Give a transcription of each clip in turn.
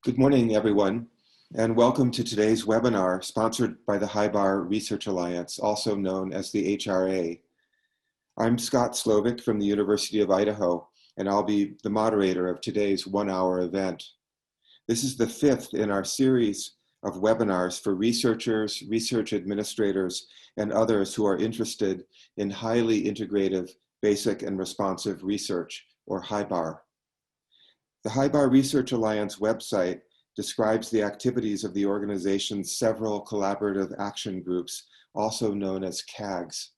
Good morning, everyone, and welcome to today's webinar sponsored by the HIBAR Research Alliance, also known as the HRA. I'm Scott Slovic from the University of Idaho, and I'll be the moderator of today's one-hour event. This is the fifth in our series of webinars for researchers, research administrators, and others who are interested in highly integrative, basic, and responsive research, or HIBAR. The HIBAR Research Alliance website describes the activities of the organization's several collaborative action groups, also known as CAGs.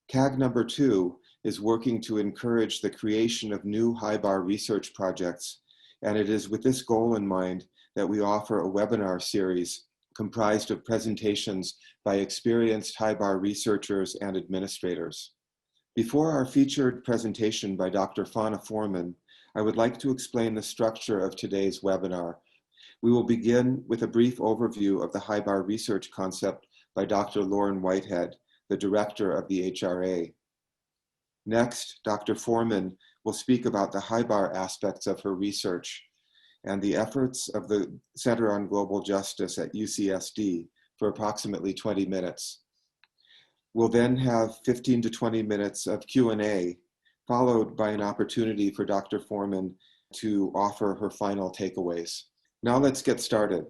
CAG number 2 is working to encourage the creation of new HIBAR research projects, and it is with this goal in mind that we offer a webinar series comprised of presentations by experienced HIBAR researchers and administrators. Before our featured presentation by Dr. Fonna Forman, I would like to explain the structure of today's webinar. We will begin with a brief overview of the HIBAR research concept by Dr. Lauren Whitehead, the director of the HRA. Next, Dr. Forman will speak about the HIBAR aspects of her research and the efforts of the Center on Global Justice at UCSD for approximately 20 minutes. We'll then have 15 to 20 minutes of Q&A, followed by an opportunity for Dr. Forman to offer her final takeaways. Now let's get started.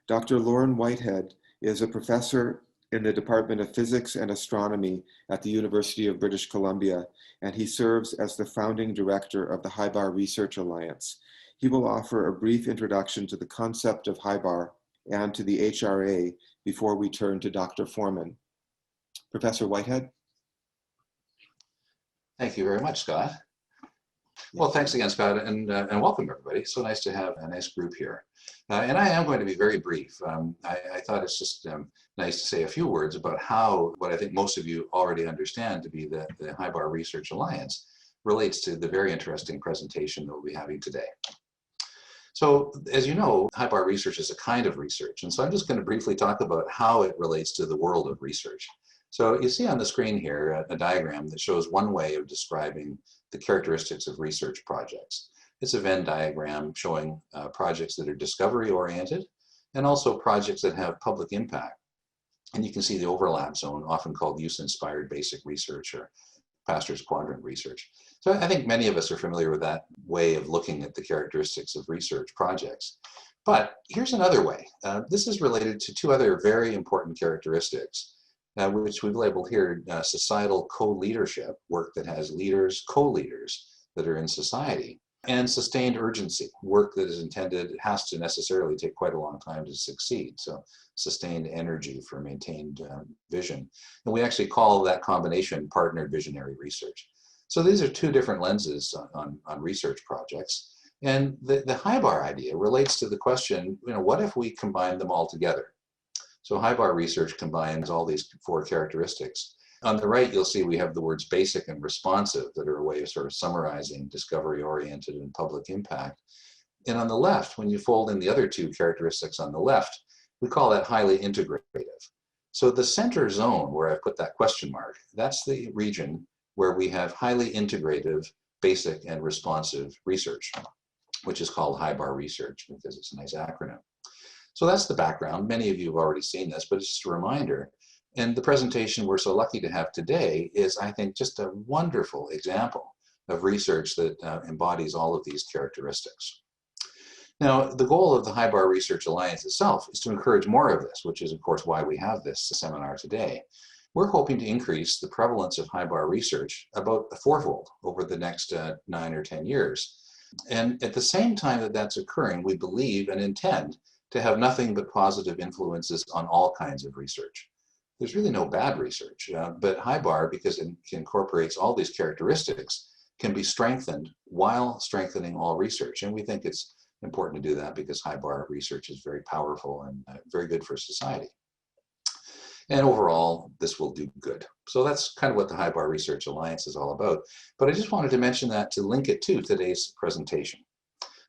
Dr. Lauren Whitehead is a professor in the Department of Physics and Astronomy at the University of British Columbia, and he serves as the founding director of the HIBAR Research Alliance. He will offer a brief introduction to the concept of HIBAR and to the HRA before we turn to Dr. Forman. Professor Whitehead? Thank you very much, Scott. Well, thanks again, Scott, and welcome, everybody. So nice to have a nice group here. And I am going to be very brief. I thought it's just nice to say a few words about how what I think most of you already understand to be the HIBAR Research Alliance relates to the very interesting presentation that we'll be having today. So, as you know, HIBAR research is a kind of research, and so I'm just going to briefly talk about how it relates to the world of research. So you see on the screen here a diagram that shows one way of describing the characteristics of research projects. It's a Venn diagram showing projects that are discovery-oriented and also projects that have public impact. And you can see the overlap zone, often called use-inspired basic research or Pastor's Quadrant research. So I think many of us are familiar with that way of looking at the characteristics of research projects. But here's another way. This is related to two other very important characteristics, which we've labeled here societal co-leadership, work that has leaders, co-leaders that are in society, and sustained urgency, work that is intended, has to necessarily take quite a long time to succeed. So sustained energy for maintained vision. And we actually call that combination partnered visionary research. So these are two different lenses on research projects. And the HIBAR idea relates to the question, what if we combine them all together? So HIBAR research combines all these four characteristics. On the right, you'll see we have the words basic and responsive that are a way of sort of summarizing discovery-oriented and public impact. And on the left, when you fold in the other two characteristics on the left, we call that highly integrative. So the center zone where I put that question mark, that's the region where we have highly integrative, basic, and responsive research, which is called HIBAR research because it's a nice acronym. So that's the background. Many of you have already seen this, but it's just a reminder. And the presentation we're so lucky to have today is, I think, just a wonderful example of research that embodies all of these characteristics. Now, the goal of the HIBAR Research Alliance itself is to encourage more of this, which is, of course, why we have this seminar today. We're hoping to increase the prevalence of HIBAR research about a fourfold over the next 9 or 10 years. And at the same time that that's occurring, we believe and intend to have nothing but positive influences on all kinds of research. There's really no bad research, but HIBAR, because it incorporates all these characteristics, can be strengthened while strengthening all research. And we think it's important to do that because HIBAR research is very powerful and very good for society. And overall, this will do good. So that's kind of what the HIBAR Research Alliance is all about. But I just wanted to mention that to link it to today's presentation.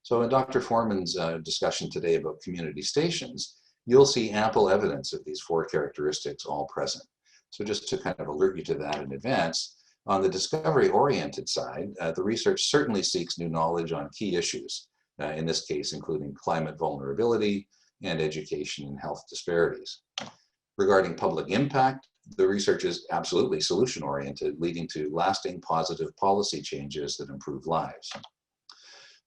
So in Dr. Forman's discussion today about community stations, you'll see ample evidence of these four characteristics all present. So just to kind of alert you to that in advance, on the discovery-oriented side, the research certainly seeks new knowledge on key issues. in this case including climate vulnerability and education and health disparities. Regarding public impact, the research is absolutely solution-oriented, leading to lasting positive policy changes that improve lives.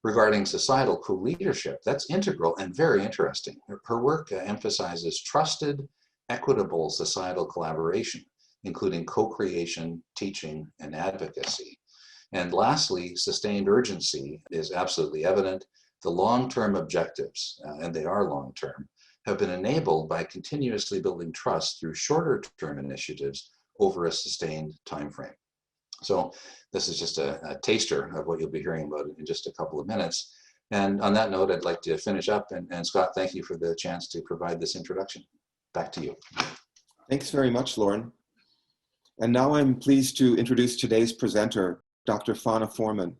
Regarding societal co-leadership, that's integral and very interesting. Her work emphasizes trusted, equitable societal collaboration, including co-creation, teaching, and advocacy. And lastly, sustained urgency is absolutely evident. The long-term objectives, and they are long-term, have been enabled by continuously building trust through shorter-term initiatives over a sustained time frame. So this is just a taster of what you'll be hearing about in just a couple of minutes. And on that note, I'd like to finish up. And Scott, thank you for the chance to provide this introduction. Back to you. Thanks very much, Lauren. And now I'm pleased to introduce today's presenter, Dr. Fonna Forman.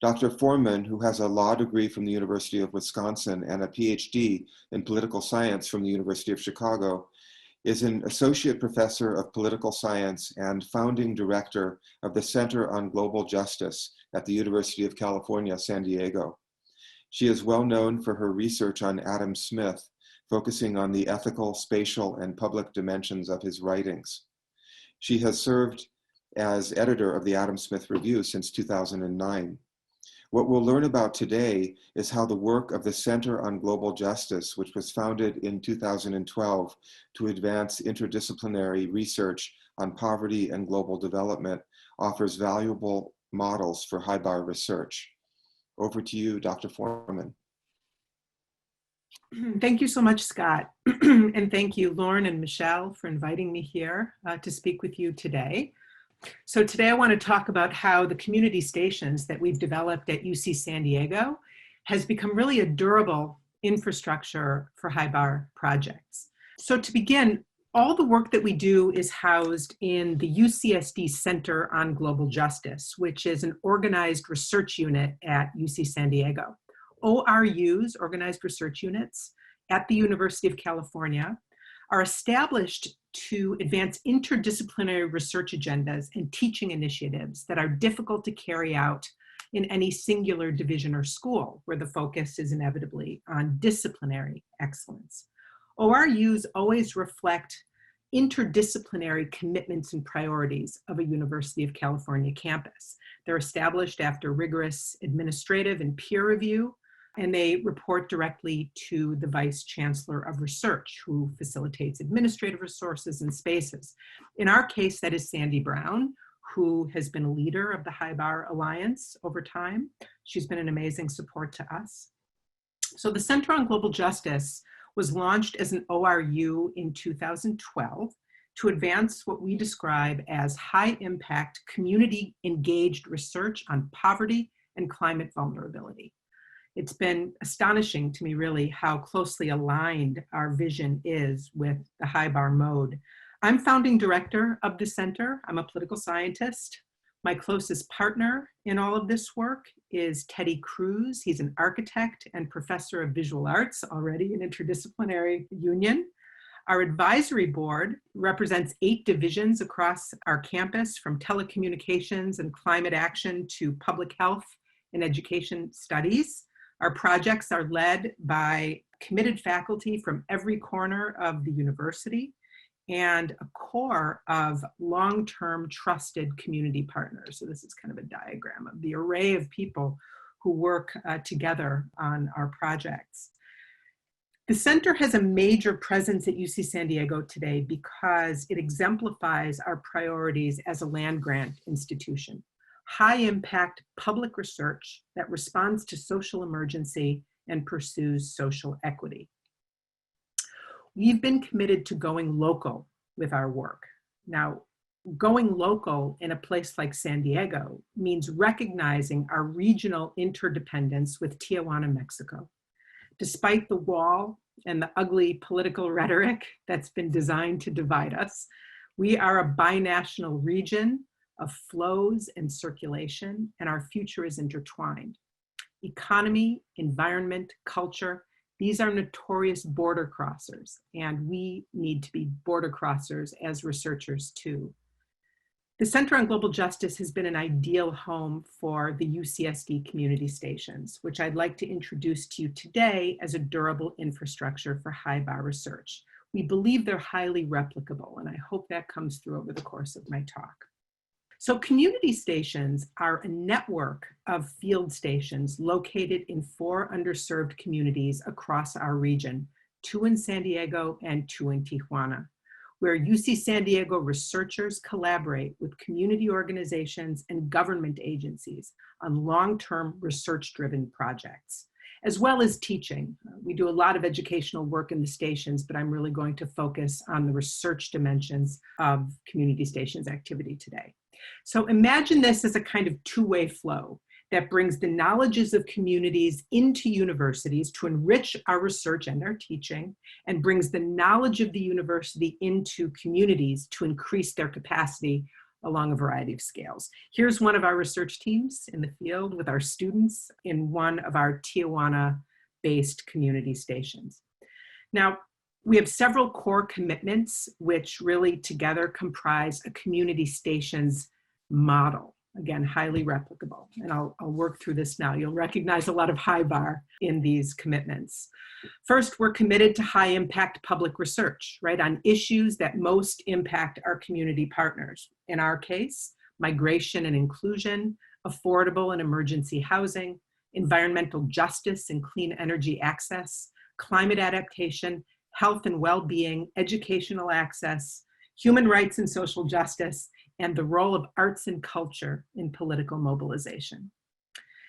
Dr. Forman, who has a law degree from the University of Wisconsin and a PhD in political science from the University of Chicago, is an associate professor of political science and founding director of the Center on Global Justice at the University of California, San Diego. She is well known for her research on Adam Smith, focusing on the ethical, spatial, and public dimensions of his writings. She has served as editor of the Adam Smith Review since 2009. What we'll learn about today is how the work of the Center on Global Justice, which was founded in 2012 to advance interdisciplinary research on poverty and global development, offers valuable models for HIBAR research. Over to you, Dr. Forman. Thank you so much, Scott. And thank you, Lauren and Michelle, for inviting me here to speak with you today. So today I want to talk about how the community stations that we've developed at UC San Diego has become really a durable infrastructure for HIBAR projects. So to begin, all the work that we do is housed in the UCSD Center on Global Justice, which is an organized research unit at UC San Diego. ORUs, organized research units, at the University of California are established to advance interdisciplinary research agendas and teaching initiatives that are difficult to carry out in any singular division or school, where the focus is inevitably on disciplinary excellence. ORUs always reflect interdisciplinary commitments and priorities of a University of California campus. They're established after rigorous administrative and peer review, and they report directly to the Vice Chancellor of Research, who facilitates administrative resources and spaces. In our case, that is Sandy Brown, who has been a leader of the HIBAR Alliance over time. She's been an amazing support to us. So the Center on Global Justice was launched as an ORU in 2012 to advance what we describe as high-impact, community-engaged research on poverty and climate vulnerability. It's been astonishing to me, really, how closely aligned our vision is with the HIBAR mode. I'm founding director of the center. I'm a political scientist. My closest partner in all of this work is Teddy Cruz. He's an architect and professor of visual arts, already an interdisciplinary union. Our advisory board represents 8 divisions across our campus, from telecommunications and climate action to public health and education studies. Our projects are led by committed faculty from every corner of the university and a core of long-term trusted community partners. So this is kind of a diagram of the array of people who work together on our projects. The center has a major presence at UC San Diego today because it exemplifies our priorities as a land-grant institution. High-impact public research that responds to social emergency and pursues social equity. We've been committed to going local with our work. Now, going local in a place like San Diego means recognizing our regional interdependence with Tijuana, Mexico. Despite the wall and the ugly political rhetoric that's been designed to divide us, we are a binational region of flows and circulation, and our future is intertwined. Economy, environment, culture, these are notorious border crossers, and we need to be border crossers as researchers too. The Center on Global Justice has been an ideal home for the UCSD community stations, which I'd like to introduce to you today as a durable infrastructure for HIBAR research. We believe they're highly replicable, and I hope that comes through over the course of my talk. So community stations are a network of field stations located in 4 underserved communities across our region, 2 in San Diego and 2 in Tijuana, where UC San Diego researchers collaborate with community organizations and government agencies on long-term research-driven projects, as well as teaching. We do a lot of educational work in the stations, but I'm really going to focus on the research dimensions of community stations activity today. So imagine this as a kind of two-way flow that brings the knowledges of communities into universities to enrich our research and our teaching, and brings the knowledge of the university into communities to increase their capacity along a variety of scales. Here's one of our research teams in the field with our students in one of our Tijuana-based community stations. Now, we have several core commitments which really together comprise a community stations model. Again, highly replicable. And I'll work through this now. You'll recognize a lot of HIBAR in these commitments. First, we're committed to high impact public research, right, on issues that most impact our community partners. In our case, migration and inclusion, affordable and emergency housing, environmental justice and clean energy access, climate adaptation, health and well-being, educational access, human rights and social justice, and the role of arts and culture in political mobilization.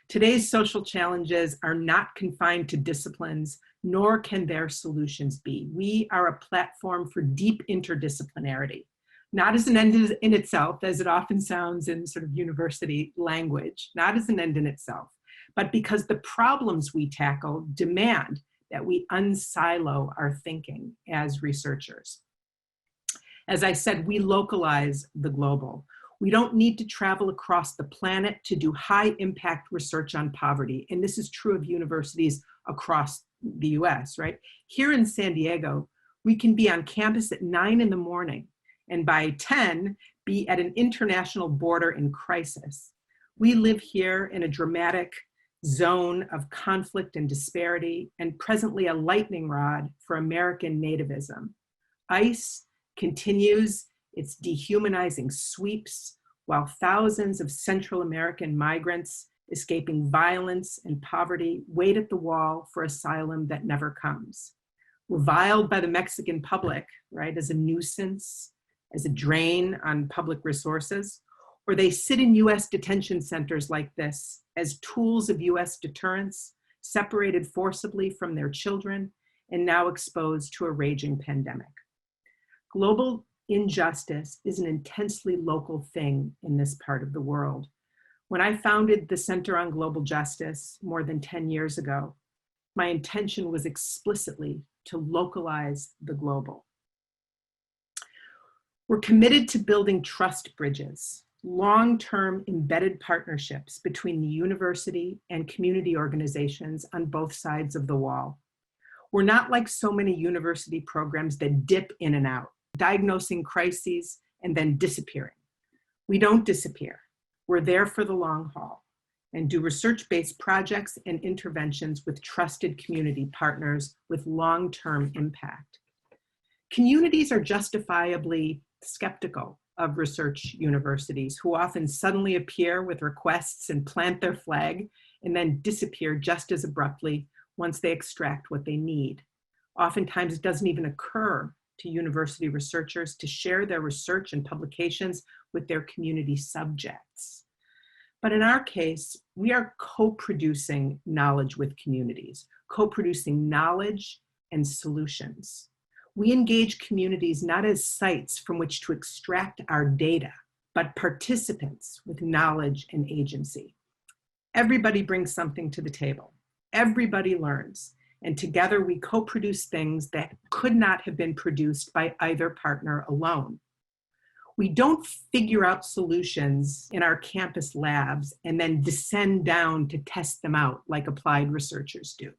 Today's social challenges are not confined to disciplines, nor can their solutions be. We are a platform for deep interdisciplinarity, not as an end in itself, as it often sounds in sort of university language, not as an end in itself, but because the problems we tackle demand that we unsilo our thinking as researchers. As I said, we localize the global. We don't need to travel across the planet to do high impact research on poverty. And this is true of universities across the US, right? Here in San Diego, we can be on campus at 9 in the morning and by 10 be at an international border in crisis. We live here in a dramatic zone of conflict and disparity, and presently a lightning rod for American nativism. ICE continues its dehumanizing sweeps, while thousands of Central American migrants escaping violence and poverty wait at the wall for asylum that never comes. Reviled by the Mexican public, right, as a nuisance, as a drain on public resources, or they sit in US detention centers like this as tools of US deterrence, separated forcibly from their children, and now exposed to a raging pandemic. Global injustice is an intensely local thing in this part of the world. When I founded the Center on Global Justice more than 10 years ago, my intention was explicitly to localize the global. We're committed to building trust bridges, long-term embedded partnerships between the university and community organizations on both sides of the wall. We're not like so many university programs that dip in and out, diagnosing crises and then disappearing. We don't disappear. We're there for the long haul and do research-based projects and interventions with trusted community partners with long-term impact. Communities are justifiably skeptical of research universities who often suddenly appear with requests and plant their flag and then disappear just as abruptly once they extract what they need. Oftentimes it doesn't even occur to university researchers to share their research and publications with their community subjects. But in our case, we are co-producing knowledge with communities, co-producing knowledge and solutions. We engage communities not as sites from which to extract our data, but participants with knowledge and agency. Everybody brings something to the table. Everybody learns. And together we co-produce things that could not have been produced by either partner alone. We don't figure out solutions in our campus labs and then descend down to test them out like applied researchers do.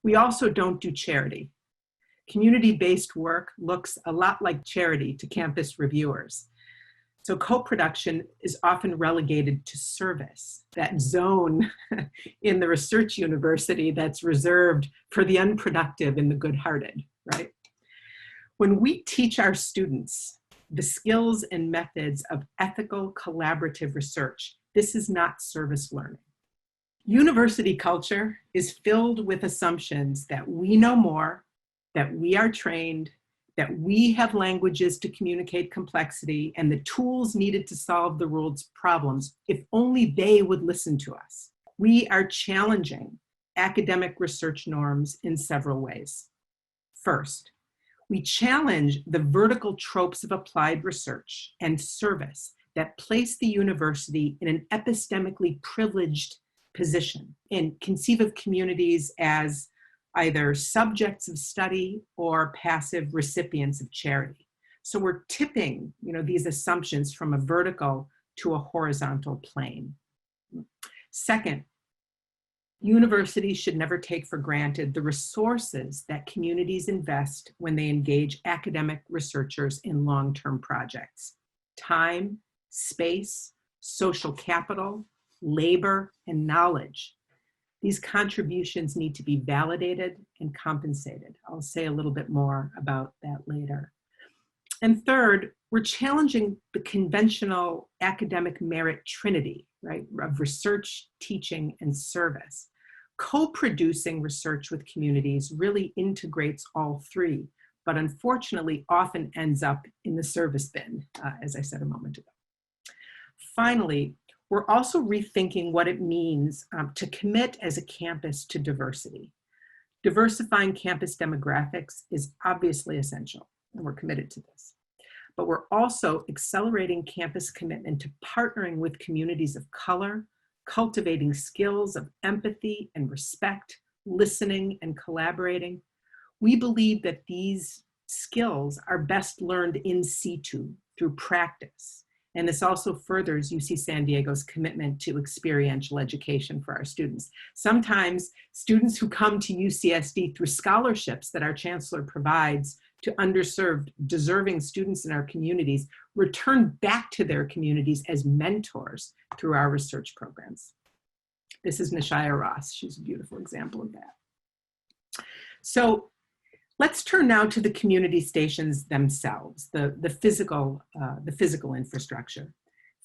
We also don't do charity. Community-based work looks a lot like charity to campus reviewers. So co-production is often relegated to service, that zone in the research university that's reserved for the unproductive and the good-hearted, right? When we teach our students the skills and methods of ethical collaborative research, this is not service learning. University culture is filled with assumptions that we know more, that we are trained, that we have languages to communicate complexity and the tools needed to solve the world's problems, if only they would listen to us. We are challenging academic research norms in several ways. First, we challenge the vertical tropes of applied research and service that place the university in an epistemically privileged position and conceive of communities as either subjects of study or passive recipients of charity. So we're tipping, these assumptions from a vertical to a horizontal plane. Second, universities should never take for granted the resources that communities invest when they engage academic researchers in long-term projects. Time, space, social capital, labor, and knowledge. These contributions need to be validated and compensated. I'll say a little bit more about that later. And third, we're challenging the conventional academic merit trinity, right, of research, teaching, and service. Co-producing research with communities really integrates all three, but unfortunately often ends up in the service bin, as I said a moment ago. Finally, we're also rethinking what it means to commit as a campus to diversity. Diversifying campus demographics is obviously essential, and we're committed to this. But we're also accelerating campus commitment to partnering with communities of color, cultivating skills of empathy and respect, listening and collaborating. We believe that these skills are best learned in situ through practice. And this also furthers UC San Diego's commitment to experiential education for our students. Sometimes students who come to UCSD through scholarships that our chancellor provides to underserved, deserving students in our communities return back to their communities as mentors through our research programs. This is Nishaya Ross. She's a beautiful example of that. So let's turn now to the community stations themselves, the physical infrastructure.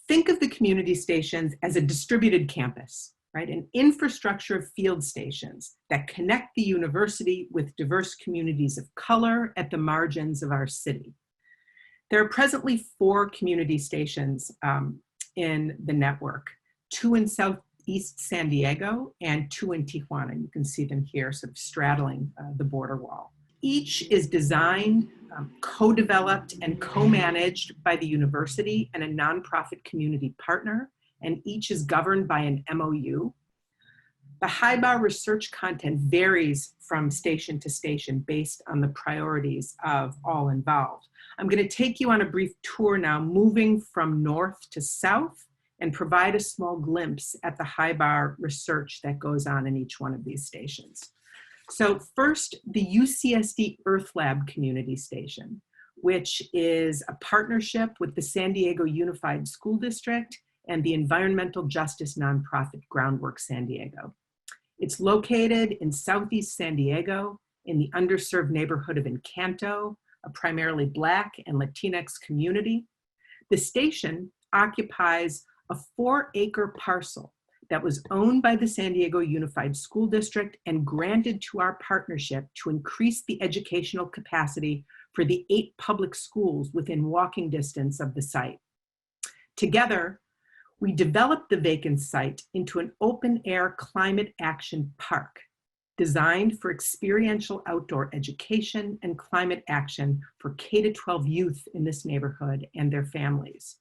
Think of the community stations as a distributed campus, right? An infrastructure of field stations that connect the university with diverse communities of color at the margins of our city. There are presently 4 community stations in the network, 2 in Southeast San Diego and 2 in Tijuana. You can see them here sort of straddling the border wall. Each is designed, co-developed, and co-managed by the university and a nonprofit community partner, and each is governed by an MOU. The HIBAR research content varies from station to station based on the priorities of all involved. I'm going to take you on a brief tour now, moving from north to south, and provide a small glimpse at the HIBAR research that goes on in each one of these stations. So first, the UCSD Earth Lab Community Station, which is a partnership with the San Diego Unified School District and the environmental justice nonprofit Groundwork San Diego. It's located in Southeast San Diego in the underserved neighborhood of Encanto, a primarily Black and Latinx community. The station occupies a 4-acre parcel that was owned by the San Diego Unified School District and granted to our partnership to increase the educational capacity for the 8 public schools within walking distance of the site. Together, we developed the vacant site into an open-air climate action park designed for experiential outdoor education and climate action for K-12 youth in this neighborhood and their families.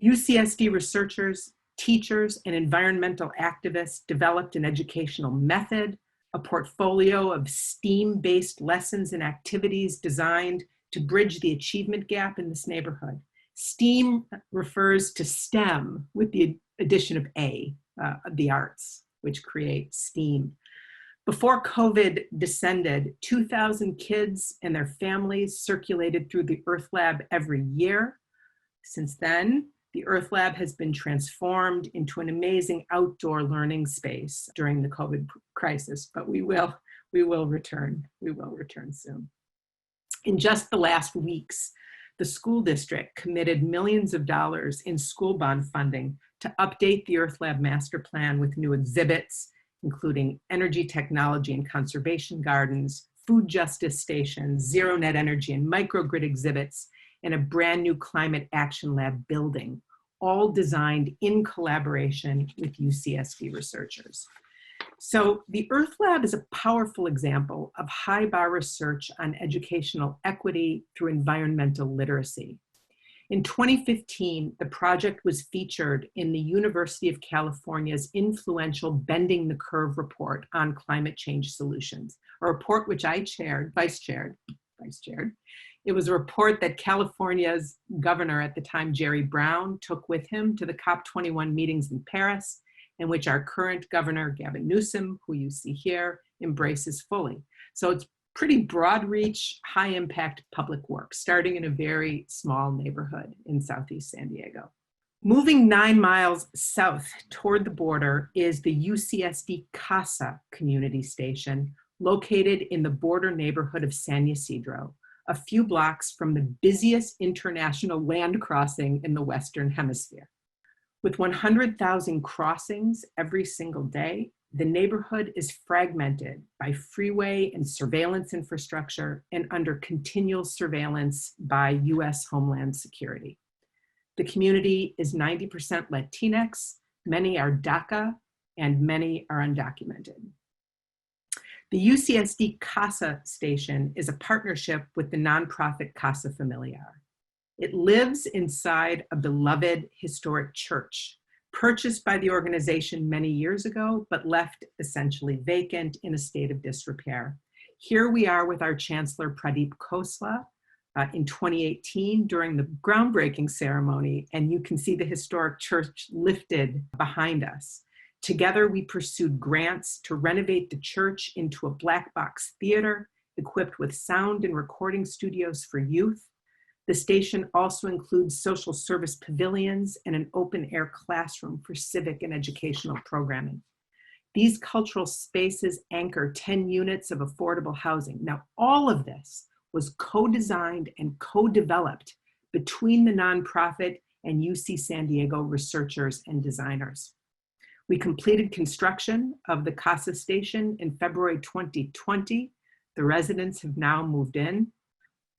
UCSD researchers, teachers, and environmental activists developed an educational method, a portfolio of STEAM-based lessons and activities designed to bridge the achievement gap in this neighborhood. STEAM refers to STEM with the addition of A, the arts, which create STEAM. Before COVID descended, 2,000 kids and their families circulated through the Earth Lab every year. Since then, the Earth Lab has been transformed into an amazing outdoor learning space during the COVID crisis, but we will return. We will return soon. In just the last weeks, the school district committed millions of dollars in school bond funding to update the Earth Lab master plan with new exhibits, including energy technology and conservation gardens, food justice stations, zero net energy and microgrid exhibits, and a brand new climate action lab building, all designed in collaboration with UCSD researchers. So the Earth Lab is a powerful example of HIBAR research on educational equity through environmental literacy. In 2015, the project was featured in the University of California's influential Bending the Curve report on climate change solutions, a report which I vice chaired. It was a report that California's governor at the time, Jerry Brown, took with him to the COP21 meetings in Paris, and which our current governor, Gavin Newsom, who you see here, embraces fully. So it's pretty broad reach, high impact public work, starting in a very small neighborhood in Southeast San Diego. Moving 9 miles south toward the border is the UCSD Casa community station, located in the border neighborhood of San Ysidro, a few blocks from the busiest international land crossing in the Western Hemisphere. With 100,000 crossings every single day, the neighborhood is fragmented by freeway and surveillance infrastructure and under continual surveillance by US Homeland Security. The community is 90% Latinx, many are DACA, and many are undocumented. The UCSD Casa station is a partnership with the nonprofit Casa Familiar. It lives inside a beloved historic church, purchased by the organization many years ago, but left essentially vacant in a state of disrepair. Here we are with our Chancellor Pradeep Khosla in 2018 during the groundbreaking ceremony, and you can see the historic church lifted behind us. Together, we pursued grants to renovate the church into a black box theater equipped with sound and recording studios for youth. The station also includes social service pavilions and an open air classroom for civic and educational programming. These cultural spaces anchor 10 units of affordable housing. Now, all of this was co-designed and co-developed between the nonprofit and UC San Diego researchers and designers. We completed construction of the Casa station in February 2020. The residents have now moved in.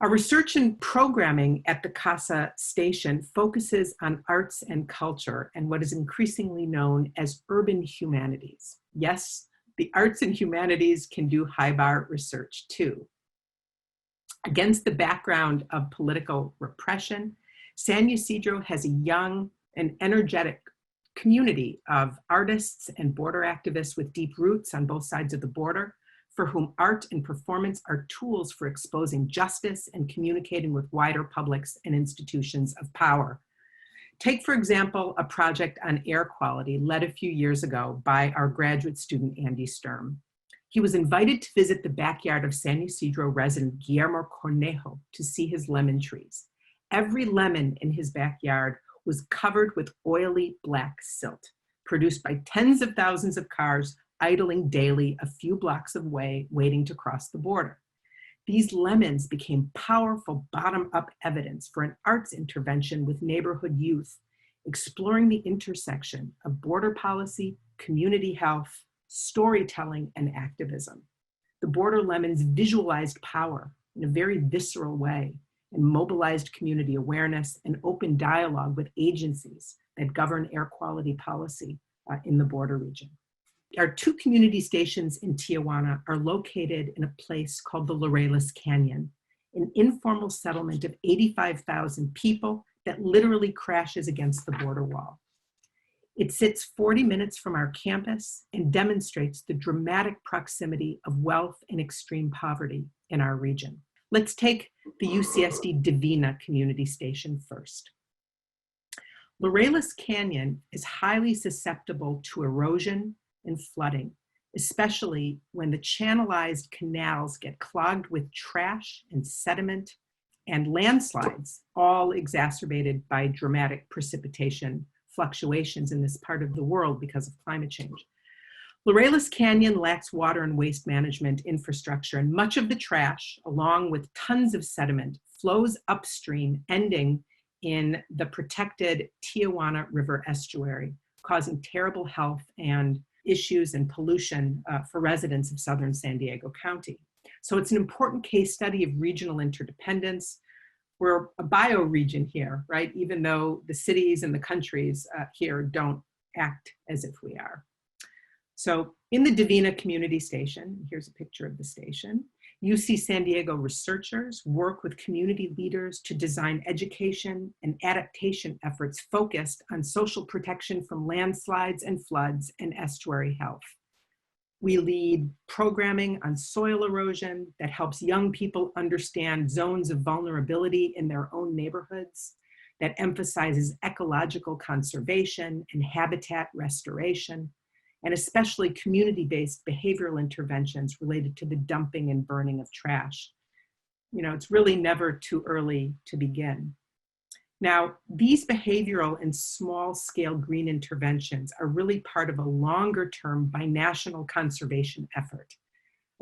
Our research and programming at the Casa station focuses on arts and culture and what is increasingly known as urban humanities. Yes, the arts and humanities can do HIBAR research too. Against the background of political repression, San Ysidro has a young and energetic community of artists and border activists with deep roots on both sides of the border, for whom art and performance are tools for exposing justice and communicating with wider publics and institutions of power. Take, for example, a project on air quality led a few years ago by our graduate student, Andy Sturm. He was invited to visit the backyard of San Ysidro resident Guillermo Cornejo to see his lemon trees. Every lemon in his backyard was covered with oily black silt, produced by tens of thousands of cars idling daily a few blocks away, waiting to cross the border. These lemons became powerful bottom-up evidence for an arts intervention with neighborhood youth, exploring the intersection of border policy, community health, storytelling, and activism. The border lemons visualized power in a very visceral way and mobilized community awareness and open dialogue with agencies that govern air quality policy in the border region. Our 2 community stations in Tijuana are located in a place called the Laureles Canyon, an informal settlement of 85,000 people that literally crashes against the border wall. It sits 40 minutes from our campus and demonstrates the dramatic proximity of wealth and extreme poverty in our region. Let's take the UCSD Divina community station first. Laureles Canyon is highly susceptible to erosion and flooding, especially when the channelized canals get clogged with trash and sediment and landslides, all exacerbated by dramatic precipitation fluctuations in this part of the world because of climate change. Laureles Canyon lacks water and waste management infrastructure, and much of the trash, along with tons of sediment, flows upstream, ending in the protected Tijuana River estuary, causing terrible health and issues and pollution for residents of southern San Diego County. So it's an important case study of regional interdependence. We're a bioregion here, right? Even though the cities and the countries here don't act as if we are. So in the Divina Community Station, here's a picture of the station, UC San Diego researchers work with community leaders to design education and adaptation efforts focused on social protection from landslides and floods and estuary health. We lead programming on soil erosion that helps young people understand zones of vulnerability in their own neighborhoods, that emphasizes ecological conservation and habitat restoration, and especially community-based behavioral interventions related to the dumping and burning of trash. You know, it's really never too early to begin. Now, these behavioral and small-scale green interventions are really part of a longer-term binational conservation effort.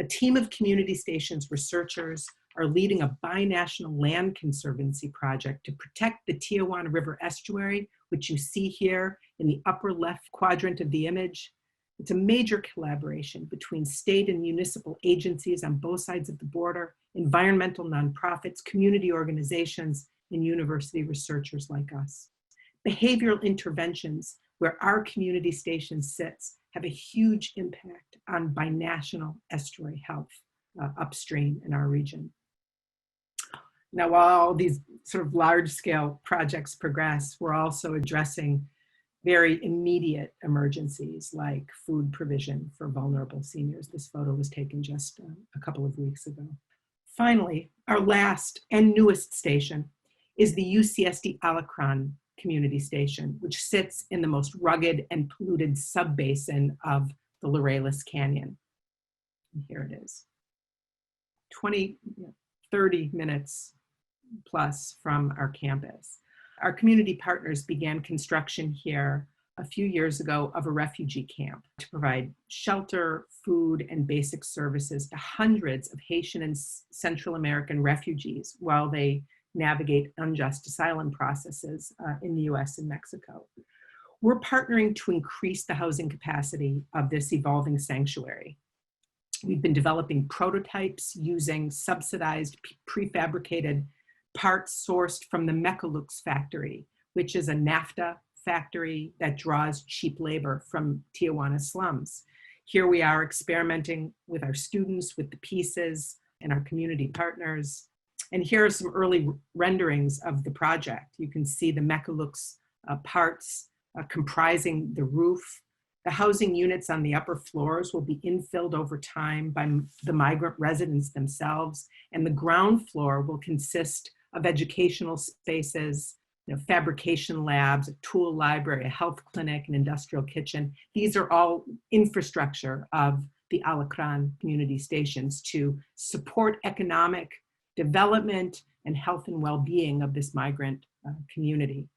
A team of community stations researchers are leading a binational land conservancy project to protect the Tijuana River estuary, which you see here in the upper left quadrant of the image. It's a major collaboration between state and municipal agencies on both sides of the border, environmental nonprofits, community organizations, and university researchers like us. Behavioral interventions where our community station sits have a huge impact on binational estuary health upstream in our region. Now, while all these sort of large-scale projects progress, we're also addressing very immediate emergencies like food provision for vulnerable seniors. This photo was taken just a couple of weeks ago. Finally, our last and newest station is the UCSD Alacran Community Station, which sits in the most rugged and polluted subbasin of the Laureles Canyon. And here it is, 30 minutes plus from our campus. Our community partners began construction here a few years ago of a refugee camp to provide shelter, food, and basic services to hundreds of Haitian and Central American refugees while they navigate unjust asylum processes in the US and Mexico. We're partnering to increase the housing capacity of this evolving sanctuary. We've been developing prototypes using subsidized prefabricated parts sourced from the Mekalux factory, which is a NAFTA factory that draws cheap labor from Tijuana slums. Here we are experimenting with our students, with the pieces, and our community partners. And here are some early renderings of the project. You can see the Mekalux parts comprising the roof. The housing units on the upper floors will be infilled over time by the migrant residents themselves, and the ground floor will consist of educational spaces, fabrication labs, a tool library, a health clinic, an industrial kitchen. These are all infrastructure of the Alacran community stations to support economic development and health and well-being of this migrant community.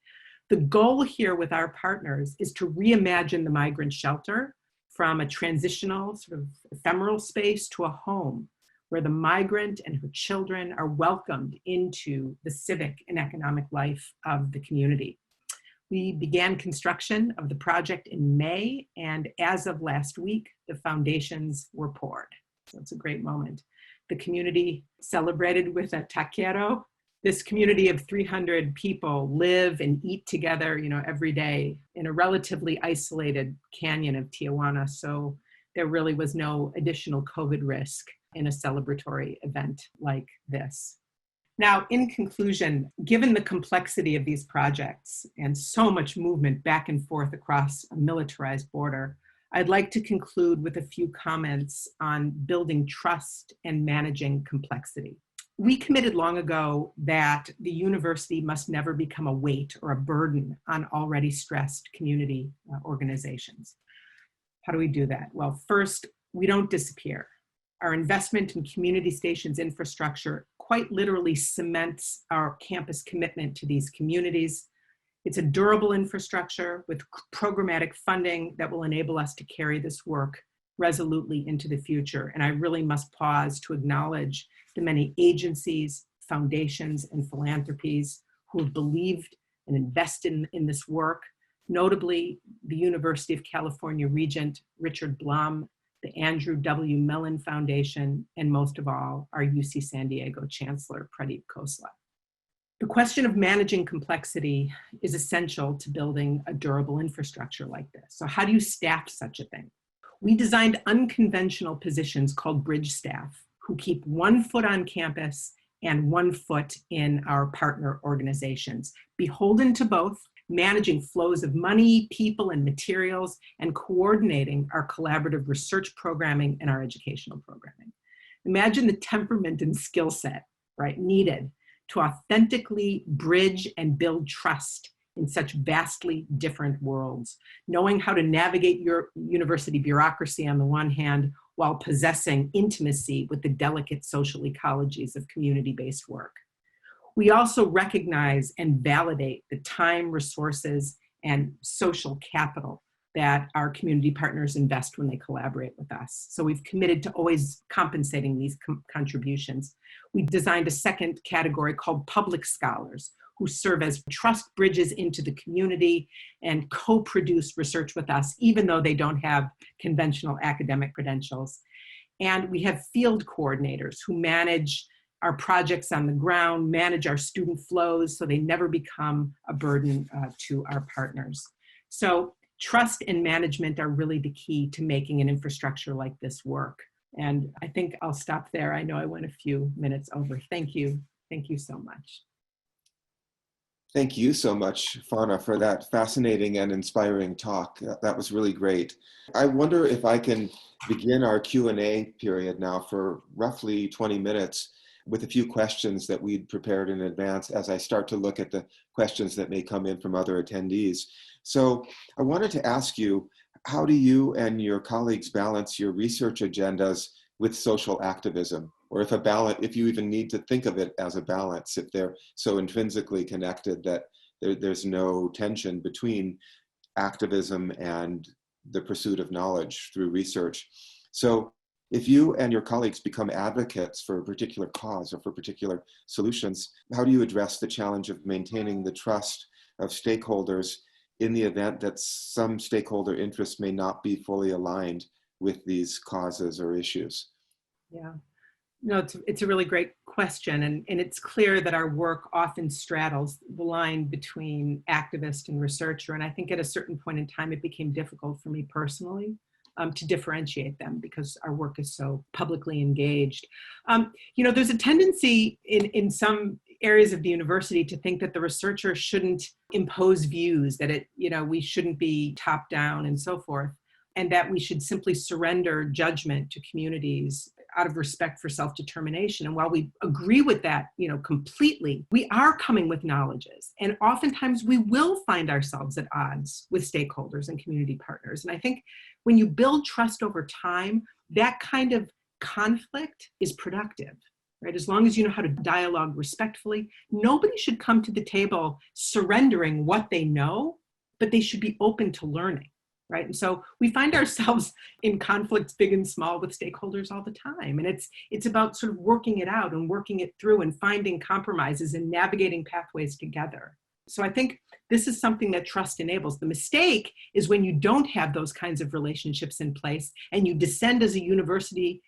The goal here with our partners is to reimagine the migrant shelter from a transitional sort of ephemeral space to a home where the migrant and her children are welcomed into the civic and economic life of the community. We began construction of the project in May, and as of last week, the foundations were poured. So it's a great moment. The community celebrated with a taquero. This community of 300 people live and eat together, every day in a relatively isolated canyon of Tijuana. So there really was no additional COVID risk in a celebratory event like this. Now, in conclusion, given the complexity of these projects and so much movement back and forth across a militarized border, I'd like to conclude with a few comments on building trust and managing complexity. We committed long ago that the university must never become a weight or a burden on already stressed community organizations. How do we do that? Well, first, we don't disappear. Our investment in community stations infrastructure quite literally cements our campus commitment to these communities. It's a durable infrastructure with programmatic funding that will enable us to carry this work resolutely into the future. And I really must pause to acknowledge the many agencies, foundations, and philanthropies who have believed and invested in this work, notably the University of California Regent Richard Blum, the Andrew W. Mellon Foundation, and most of all, our UC San Diego Chancellor Pradeep Khosla. The question of managing complexity is essential to building a durable infrastructure like this. So how do you staff such a thing? We designed unconventional positions called bridge staff who keep one foot on campus and one foot in our partner organizations, beholden to both, managing flows of money, people, and materials, and coordinating our collaborative research programming and our educational programming. Imagine the temperament and skill set, right, needed to authentically bridge and build trust in such vastly different worlds, knowing how to navigate your university bureaucracy on the one hand, while possessing intimacy with the delicate social ecologies of community-based work. We also recognize and validate the time, resources, and social capital that our community partners invest when they collaborate with us. So we've committed to always compensating these contributions. We designed a second category called public scholars, who serve as trust bridges into the community and co-produce research with us, even though they don't have conventional academic credentials. And we have field coordinators who manage our projects on the ground, manage our student flows so they never become a burden to our partners. So trust and management are really the key to making an infrastructure like this work. And I think I'll stop there. I know I went a few minutes over. Thank you. Thank you so much. Thank you so much, Fonna, for that fascinating and inspiring talk. That was really great. I wonder if I can begin our Q&A period now for roughly 20 minutes with a few questions that we'd prepared in advance as I start to look at the questions that may come in from other attendees. So I wanted to ask you, how do you and your colleagues balance your research agendas with social activism? Or if you even need to think of it as a balance, if they're so intrinsically connected that there's no tension between activism and the pursuit of knowledge through research. So if you and your colleagues become advocates for a particular cause or for particular solutions, how do you address the challenge of maintaining the trust of stakeholders in the event that some stakeholder interests may not be fully aligned with these causes or issues? Yeah. No, it's a really great question. And it's clear that our work often straddles the line between activist and researcher. And I think at a certain point in time, it became difficult for me personally to differentiate them because our work is so publicly engaged. There's a tendency in some areas of the university to think that the researcher shouldn't impose views, that we shouldn't be top down and so forth, and that we should simply surrender judgment to communities out of respect for self-determination. And while we agree with that, completely, we are coming with knowledges. And oftentimes we will find ourselves at odds with stakeholders and community partners. And I think when you build trust over time, that kind of conflict is productive, right? As long as you know how to dialogue respectfully, nobody should come to the table surrendering what they know, but they should be open to learning. Right. And so we find ourselves in conflicts, big and small, with stakeholders all the time. And it's about sort of working it out and working it through and finding compromises and navigating pathways together. So I think this is something that trust enables. The mistake is when you don't have those kinds of relationships in place and you descend as a university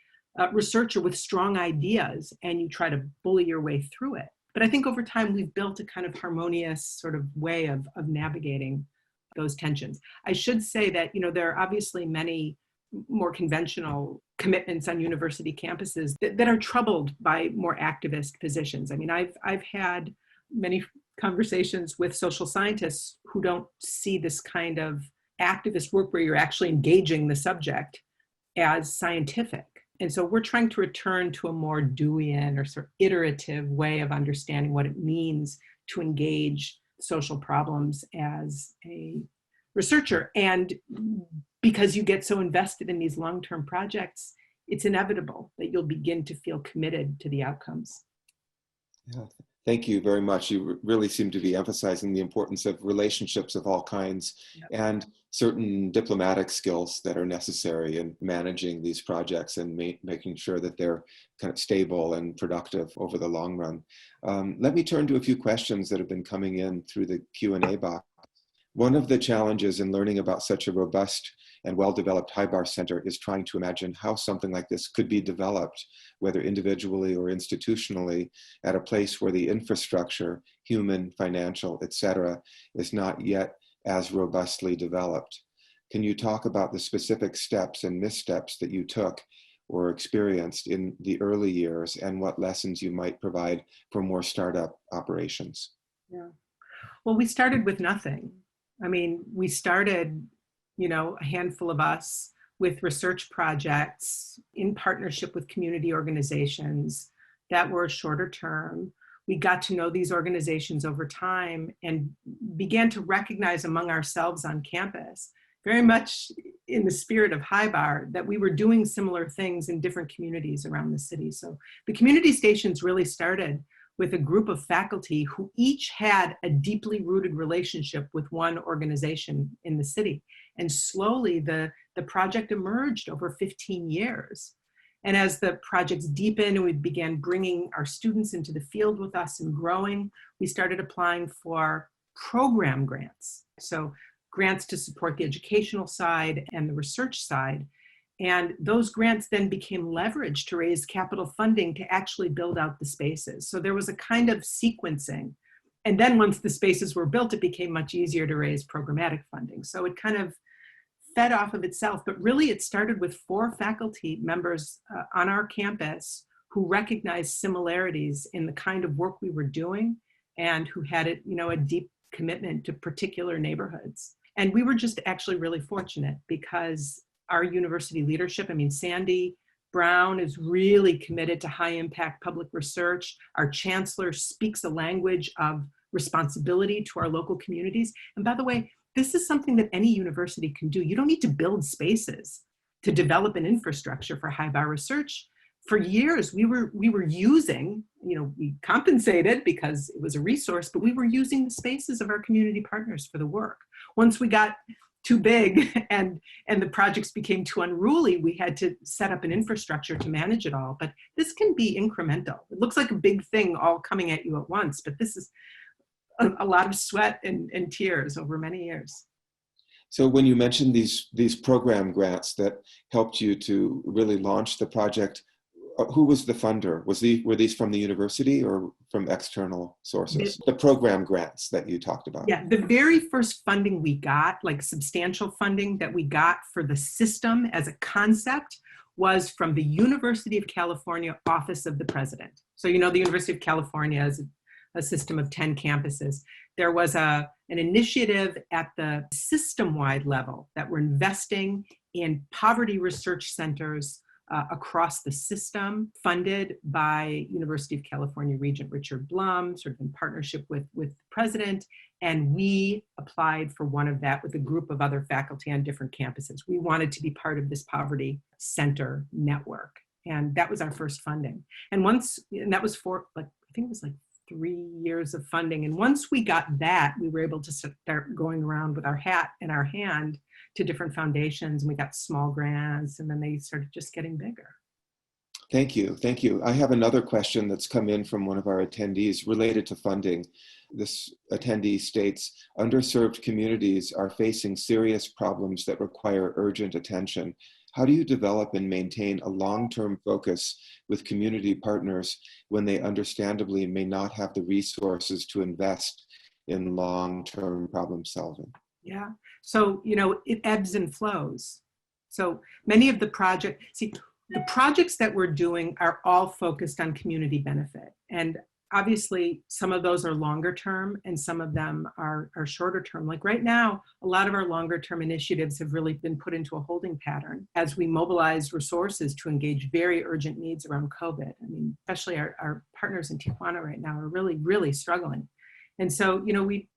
researcher with strong ideas and you try to bully your way through it. But I think over time we've built a kind of harmonious sort of way of navigating those tensions. I should say that, there are obviously many more conventional commitments on university campuses that are troubled by more activist positions. I mean, I've had many conversations with social scientists who don't see this kind of activist work where you're actually engaging the subject as scientific. And so we're trying to return to a more Deweyan or sort of iterative way of understanding what it means to engage social problems as a researcher. And because you get so invested in these long-term projects, it's inevitable that you'll begin to feel committed to the outcomes. Yeah. Thank you very much. You really seem to be emphasizing the importance of relationships of all kinds and certain diplomatic skills that are necessary in managing these projects and making sure that they're kind of stable and productive over the long run. Let me turn to a few questions that have been coming in through the Q&A box. One of the challenges in learning about such a robust and well-developed HIBAR center is trying to imagine how something like this could be developed, whether individually or institutionally, at a place where the infrastructure, human, financial, etc., is not yet as robustly developed. Can you talk about the specific steps and missteps that you took or experienced in the early years and what lessons you might provide for more startup operations? Yeah. Well, we started with nothing. I mean, we started, a handful of us with research projects in partnership with community organizations that were shorter term. We got to know these organizations over time and began to recognize among ourselves on campus, very much in the spirit of HIBAR, that we were doing similar things in different communities around the city. So the community stations really started with a group of faculty who each had a deeply rooted relationship with one organization in the city. And slowly the project emerged over 15 years. And as the projects deepened and we began bringing our students into the field with us and growing, we started applying for program grants. So grants to support the educational side and the research side. And those grants then became leverage to raise capital funding to actually build out the spaces. So there was a kind of sequencing. And then once the spaces were built, it became much easier to raise programmatic funding. So it kind of fed off of itself. But really, it started with 4 faculty members on our campus who recognized similarities in the kind of work we were doing and who had a deep commitment to particular neighborhoods. And we were just actually really fortunate because our university leadership, Sandy Brown is really committed to high impact public research. Our chancellor speaks a language of responsibility to our local communities. And by the way, this is something that any university can do. You don't need to build spaces to develop an infrastructure for HIBAR research. For years, we were using, we compensated because it was a resource, but we were using the spaces of our community partners for the work. Once we got too big and the projects became too unruly, we had to set up an infrastructure to manage it all. But this can be incremental. It looks like a big thing all coming at you at once, but this is a lot of sweat and tears over many years. So when you mentioned these program grants that helped you to really launch the project, who was the funder? Were these from the university or from external sources? The program grants that you talked about. Yeah, the very first funding we got, like substantial funding that we got for the system as a concept, was from the University of California Office of the President. So the University of California is a system of 10 campuses. There was an initiative at the system-wide level that we're investing in poverty research centers across the system, funded by University of California Regent Richard Blum, sort of in partnership with the president. And we applied for one of that with a group of other faculty on different campuses. We wanted to be part of this poverty center network. And that was our first funding. And that was for, I think it was 3 years of funding. And once we got that, we were able to start going around with our hat in our hand to different foundations, and we got small grants, and then they started just getting bigger. Thank you. Thank you. I have another question that's come in from one of our attendees related to funding. This attendee states, underserved communities are facing serious problems that require urgent attention. How do you develop and maintain a long-term focus with community partners when they understandably may not have the resources to invest in long-term problem solving? Yeah. So, it ebbs and flows. So many of the the projects that we're doing are all focused on community benefit. And obviously, some of those are longer term and some of them are shorter term. Like right now, a lot of our longer term initiatives have really been put into a holding pattern as we mobilize resources to engage very urgent needs around COVID. Especially our partners in Tijuana right now are really, really struggling. And so,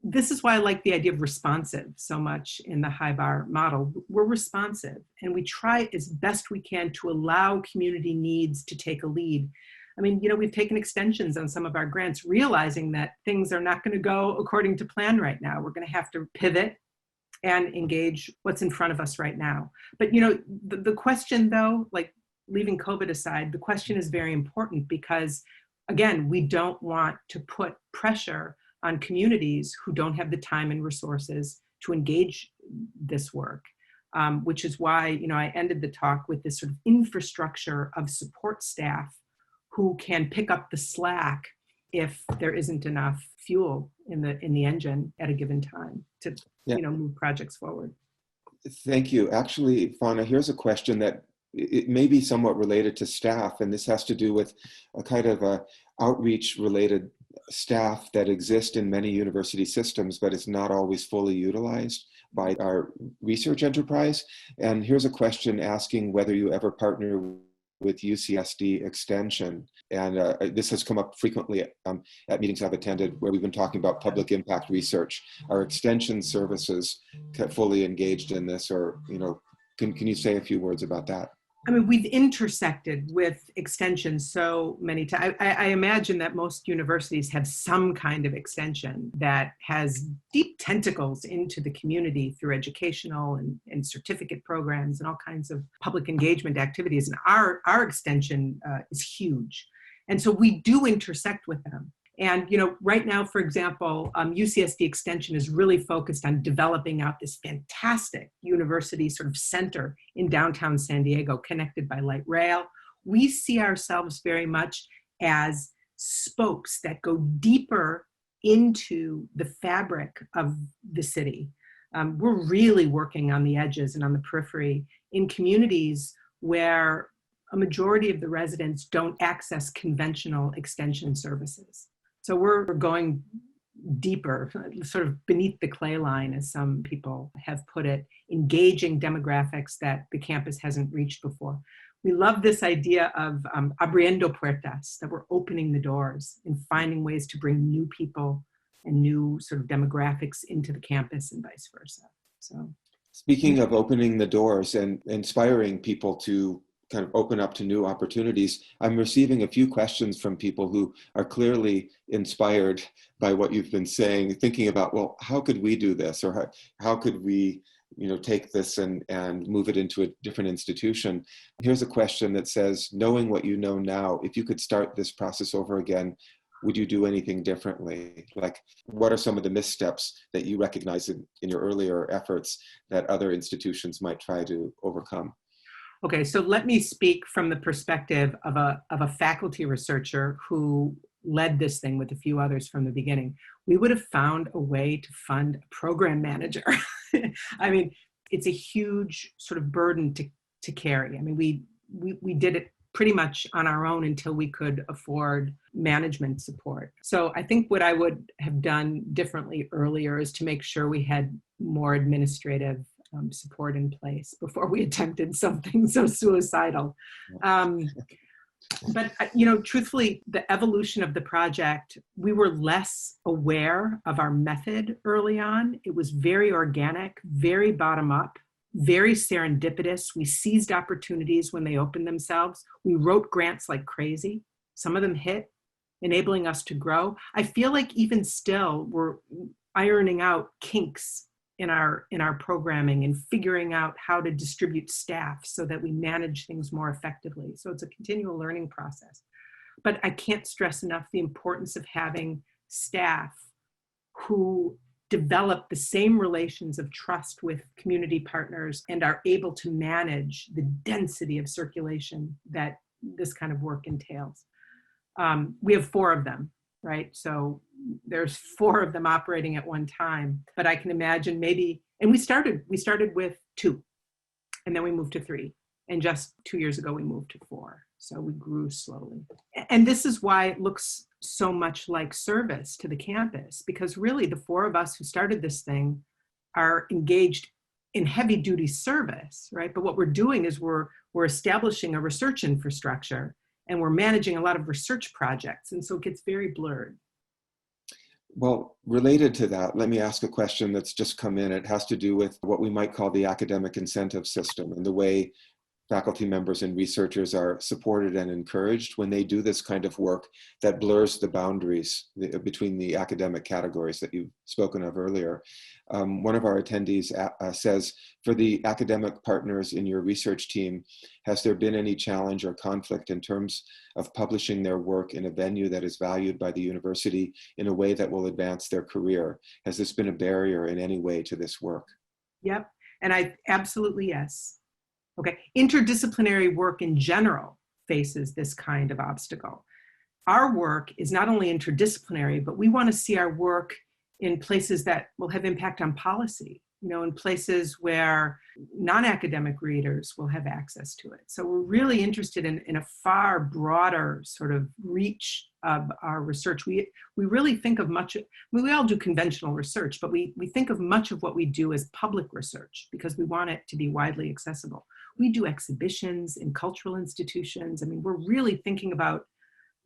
this is why I like the idea of responsive so much in the HIBAR model. We're responsive, and we try as best we can to allow community needs to take a lead. I mean, we've taken extensions on some of our grants, realizing that things are not going to go according to plan right now. We're going to have to pivot and engage what's in front of us right now. But, the question, though, like leaving COVID aside, the question is very important because, again, we don't want to put pressure on communities who don't have the time and resources to engage this work, which is why, I ended the talk with this sort of infrastructure of support staff who can pick up the slack if there isn't enough fuel in the engine at a given time to, move projects forward. Thank you. Actually, Fonna, here's a question that it may be somewhat related to staff, and this has to do with a kind of a outreach-related staff that exist in many university systems, but is not always fully utilized by our research enterprise. And here's a question asking whether you ever partner with UCSD Extension. And this has come up frequently at meetings I've attended where we've been talking about public impact research. Are extension services fully engaged in this, or, can you say a few words about that? I mean, we've intersected with extension so many times. I imagine that most universities have some kind of extension that has deep tentacles into the community through educational and certificate programs and all kinds of public engagement activities. And our extension is huge. And so we do intersect with them. And, right now, for example, UCSD Extension is really focused on developing out this fantastic university sort of center in downtown San Diego, connected by light rail. We see ourselves very much as spokes that go deeper into the fabric of the city. We're really working on the edges and on the periphery in communities where a majority of the residents don't access conventional extension services. So we're going deeper, sort of beneath the clay line, as some people have put it, engaging demographics that the campus hasn't reached before. We love this idea of abriendo puertas, that we're opening the doors and finding ways to bring new people and new sort of demographics into the campus and vice versa. So, speaking of opening the doors and inspiring people to kind of open up to new opportunities, I'm receiving a few questions from people who are clearly inspired by what you've been saying, thinking about, well, how could we do this? Or how could we, take this and move it into a different institution? Here's a question that says, knowing what you know now, if you could start this process over again, would you do anything differently? Like, what are some of the missteps that you recognize in your earlier efforts that other institutions might try to overcome? Okay, so let me speak from the perspective of a faculty researcher who led this thing with a few others from the beginning. We would have found a way to fund a program manager. I mean, it's a huge sort of burden to carry. I mean, we did it pretty much on our own until we could afford management support. So I think what I would have done differently earlier is to make sure we had more administrative support in place before we attempted something so suicidal. But, truthfully, the evolution of the project, we were less aware of our method early on. It was very organic, very bottom up, very serendipitous. We seized opportunities when they opened themselves. We wrote grants like crazy. Some of them hit, enabling us to grow. I feel like even still, we're ironing out kinks in our programming and figuring out how to distribute staff so that we manage things more effectively. So it's a continual learning process. But I can't stress enough the importance of having staff who develop the same relations of trust with community partners and are able to manage the density of circulation that this kind of work entails. We have 4 of them, right? So there's 4 of them operating at one time, but I can imagine maybe, and we started with 2, and then we moved to 3. And just 2 years ago, we moved to 4. So we grew slowly. And this is why it looks so much like service to the campus, because really the 4 of us who started this thing are engaged in heavy duty service, right? But what we're doing is we're establishing a research infrastructure, and we're managing a lot of research projects. And so it gets very blurred. Well, related to that, let me ask a question that's just come in. It has to do with what we might call the academic incentive system and the way faculty members and researchers are supported and encouraged when they do this kind of work that blurs the boundaries between the academic categories that you've spoken of earlier. One of our attendees says, for the academic partners in your research team, has there been any challenge or conflict in terms of publishing their work in a venue that is valued by the university in a way that will advance their career? Has this been a barrier in any way to this work? Yep, and absolutely yes. Okay, interdisciplinary work in general faces this kind of obstacle. Our work is not only interdisciplinary, but we want to see our work in places that will have impact on policy, in places where non-academic readers will have access to it. So we're really interested in a far broader sort of reach of our research. We really think of we all do conventional research, but we think of much of what we do as public research because we want it to be widely accessible. We do exhibitions in cultural institutions. I mean, we're really thinking about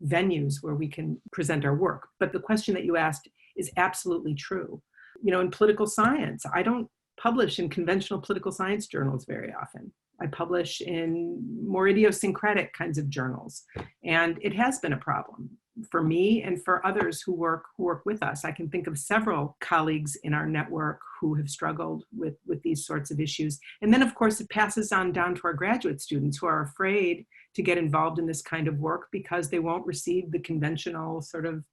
venues where we can present our work. But the question that you asked is absolutely true. In political science, I don't publish in conventional political science journals very often. I publish in more idiosyncratic kinds of journals. And it has been a problem for me and for others who work with us. I can think of several colleagues in our network who have struggled with these sorts of issues. And then, of course, it passes on down to our graduate students who are afraid to get involved in this kind of work because they won't receive the conventional sort of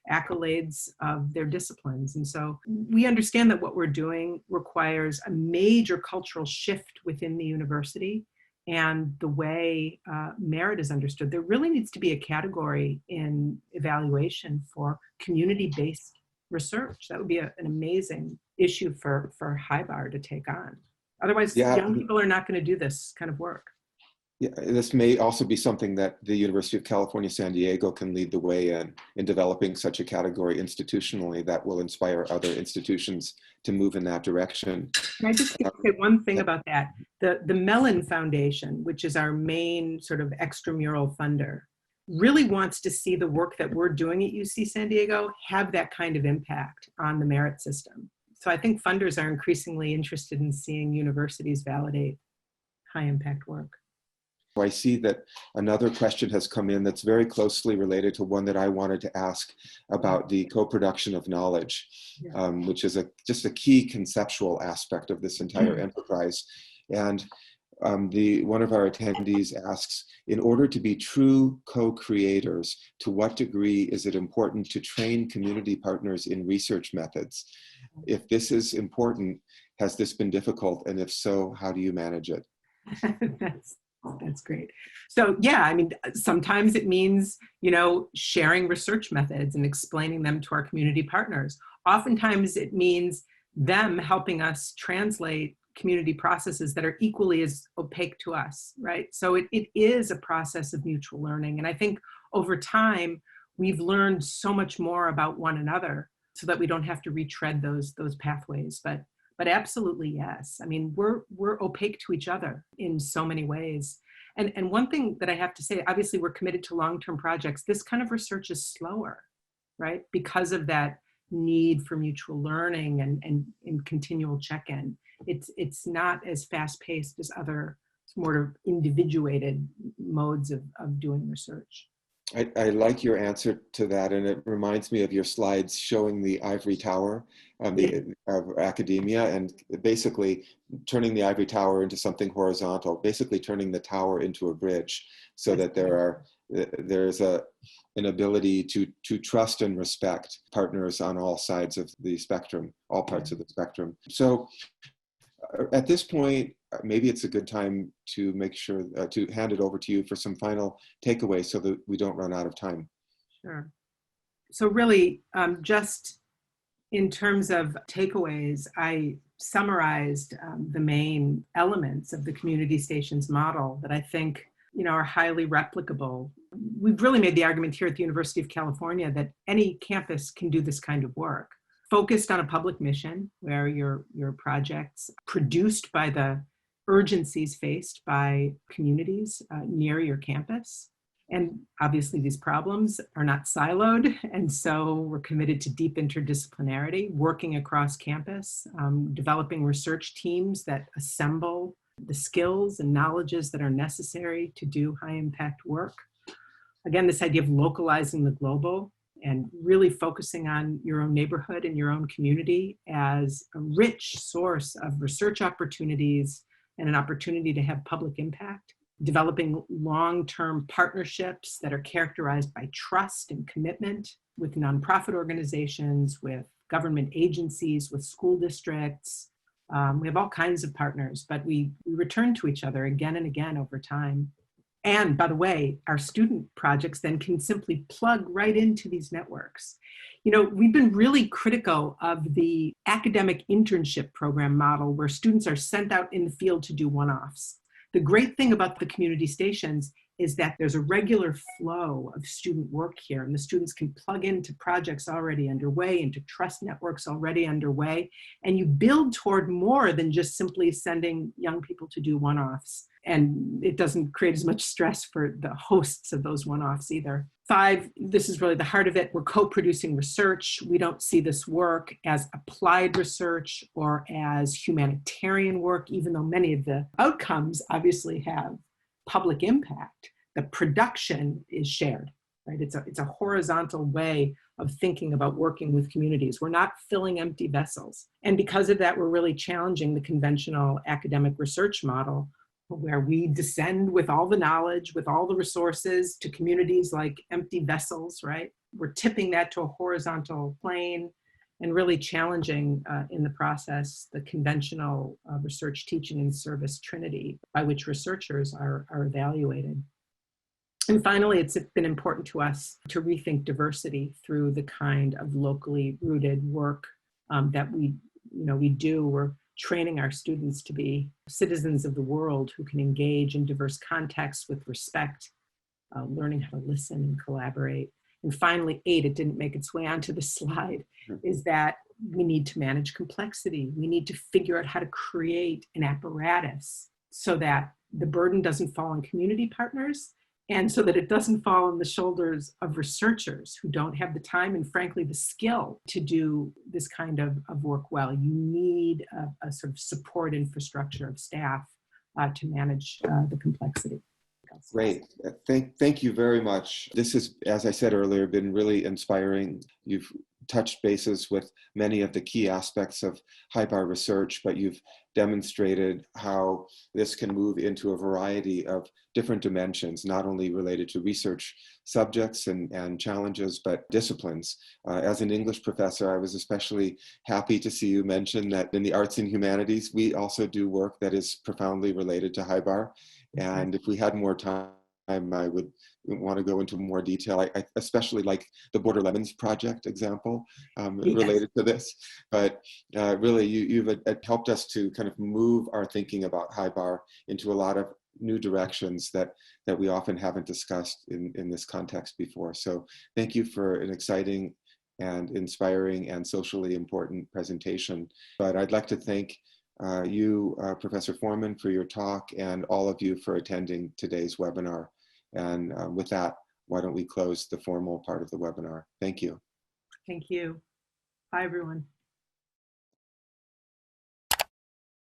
accolades of their disciplines. And so we understand that what we're doing requires a major cultural shift within the university and the way merit is understood. There really needs to be a category in evaluation for community-based research. That would be an amazing issue for HIBAR to take on. Otherwise, young people are not going to do this kind of work. Yeah, this may also be something that the University of California, San Diego can lead the way in developing such a category institutionally that will inspire other institutions to move in that direction. Can I just say one thing about that? The Mellon Foundation, which is our main sort of extramural funder, really wants to see the work that we're doing at UC San Diego have that kind of impact on the merit system. So I think funders are increasingly interested in seeing universities validate high impact work. I see that another question has come in that's very closely related to one that I wanted to ask about the co-production of knowledge, which is just a key conceptual aspect of this entire enterprise. And one of our attendees asks, in order to be true co-creators, to what degree is it important to train community partners in research methods? If this is important, has this been difficult? And if so, how do you manage it? That's great. So yeah, I mean, sometimes it means, sharing research methods and explaining them to our community partners. Oftentimes it means them helping us translate community processes that are equally as opaque to us, right? So it is a process of mutual learning. And I think over time, we've learned so much more about one another so that we don't have to retread those pathways. But absolutely, yes. I mean, we're opaque to each other in so many ways. And one thing that I have to say, obviously we're committed to long-term projects. This kind of research is slower, right? Because of that need for mutual learning and continual check-in. It's not as fast-paced as other more individuated modes of doing research. I like your answer to that, and it reminds me of your slides showing the ivory tower of academia, and basically turning the ivory tower into something horizontal, basically turning the tower into a bridge, so that there's an ability to trust and respect partners on all sides of the spectrum, all parts of the spectrum. So at this point, maybe it's a good time to make sure to hand it over to you for some final takeaways so that we don't run out of time. Sure. So really, just in terms of takeaways, I summarized the main elements of the community stations model that I think are highly replicable. We've really made the argument here at the University of California that any campus can do this kind of work. Focused on a public mission where your projects produced by the urgencies faced by communities near your campus, And obviously these problems are not siloed. And so we're committed to deep interdisciplinarity, working across campus, developing research teams that assemble the skills and knowledges that are necessary to do high impact work. Again, this idea of localizing the global and really focusing on your own neighborhood and your own community as a rich source of research opportunities and an opportunity to have public impact. Developing long-term partnerships that are characterized by trust and commitment with nonprofit organizations, with government agencies, with school districts. We have all kinds of partners, but we return to each other again and again over time. And by the way, our student projects then can simply plug right into these networks. You know, we've been really critical of the academic internship program model where students are sent out in the field to do one-offs. The great thing about the community stations is that there's a regular flow of student work here, and the students can plug into projects already underway, into trust networks already underway, and you build toward more than just simply sending young people to do one-offs. And it doesn't create as much stress for the hosts of those one-offs either. 5, this is really the heart of it. We're co-producing research. We don't see this work as applied research or as humanitarian work, even though many of the outcomes obviously have public impact. The production is shared, right? It's a horizontal way of thinking about working with communities. We're not filling empty vessels. And because of that, we're really challenging the conventional academic research model where we descend with all the knowledge, with all the resources to communities like empty vessels, right? We're tipping that to a horizontal plane and really challenging in the process the conventional research, teaching, and service trinity by which researchers are evaluated. And finally, it's been important to us to rethink diversity through the kind of locally rooted work that we do. We're training our students to be citizens of the world who can engage in diverse contexts with respect, learning how to listen and collaborate. And finally, 8, it didn't make its way onto the slide, is that we need to manage complexity. We need to figure out how to create an apparatus so that the burden doesn't fall on community partners and so that it doesn't fall on the shoulders of researchers who don't have the time and frankly the skill to do this kind of work well. You need a sort of support infrastructure of staff to manage the complexity. Great. Thank you very much. This has, as I said earlier, been really inspiring. You've touched bases with many of the key aspects of HIBAR research, but you've demonstrated how this can move into a variety of different dimensions, not only related to research subjects and challenges, but disciplines. As an English professor, I was especially happy to see you mention that in the arts and humanities, we also do work that is profoundly related to HIBAR. And if we had more time, I would want to go into more detail. I especially like the Border Lemons project example related to this. But really, you've helped us to kind of move our thinking about HIBAR into a lot of new directions that we often haven't discussed in this context before. So thank you for an exciting and inspiring and socially important presentation. But I'd like to thank you, Professor Forman, for your talk, and all of you for attending today's webinar. And with that, why don't we close the formal part of the webinar? Thank you. Thank you. Bye, everyone.